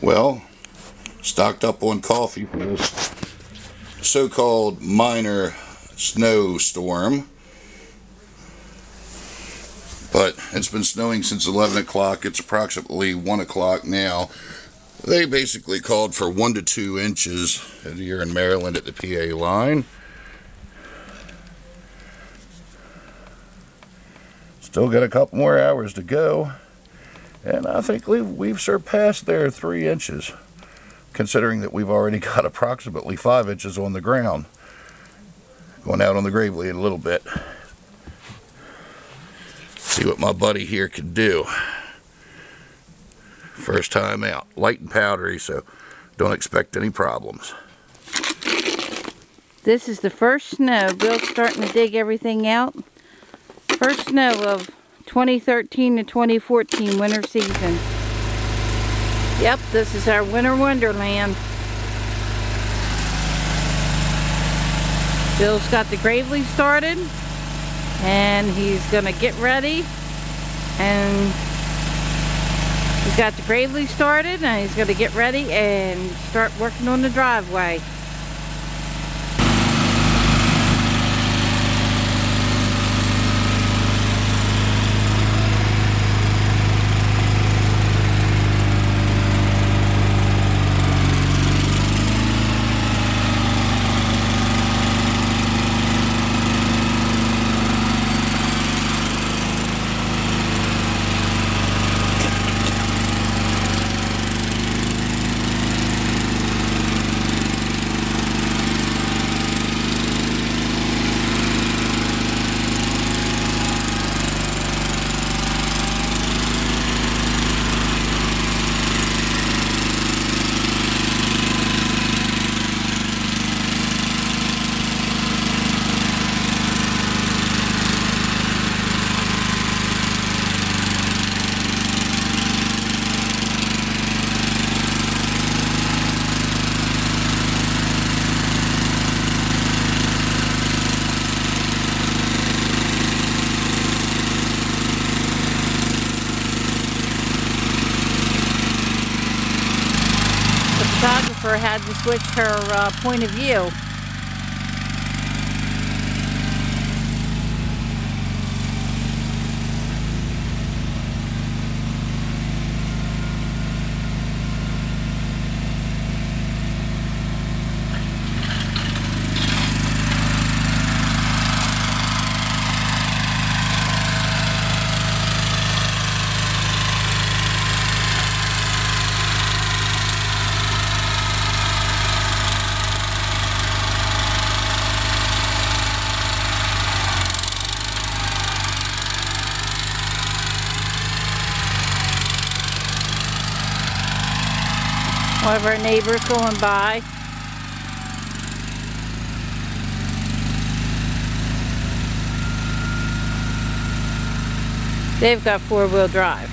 Well, stocked up on coffee for this so-called minor snowstorm. But it's been snowing since 11 o'clock. It's approximately 1 o'clock now. They basically called for 1 to 2 inches here in Maryland at the PA line. Still got a couple more hours to go. And I think we've surpassed their 3 inches, considering that we've already got approximately 5 inches on the ground. Going out on the Gravely in a little bit. See what my buddy here can do. First time out. Light and powdery, so don't expect any problems. This is the first snow. Bill's starting to dig everything out. First snow of 2013 to 2014 winter season. Yep, this is our winter wonderland. Bill's got the Gravely started, and he's gonna get ready, and he's got the Gravely started, and he's gonna get ready and start working on the driveway. The photographer had to switch her point of view. One of our neighbors going by. They've got 4-wheel drive.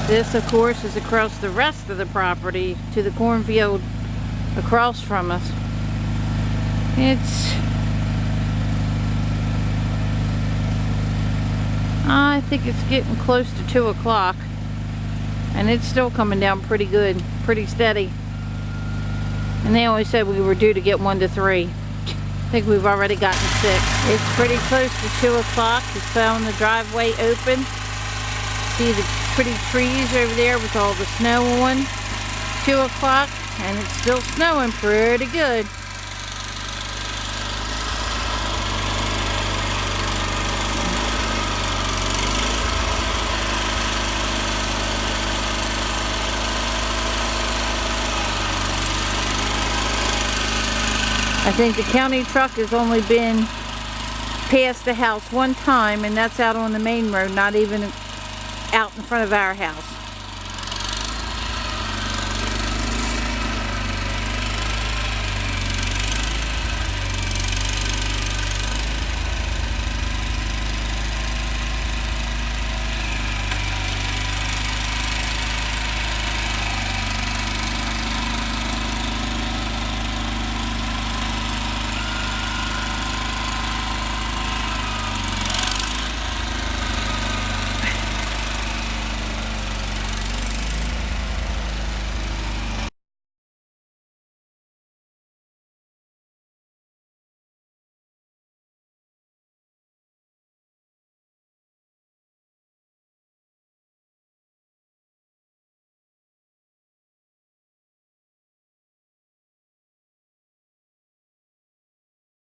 This, of course, is across the rest of the property to the cornfield across from us. I think it's getting close to 2 o'clock, and it's still coming down pretty good, pretty steady. And they always said we were due to get 1 to 3. I think we've already gotten 6. It's pretty close to 2 o'clock. Just found the driveway open. See the pretty trees over there with all the snow on. 2 o'clock, and it's still snowing pretty good. I think the county truck has only been past the house 1 time, and that's out on the main road, not even out in front of our house.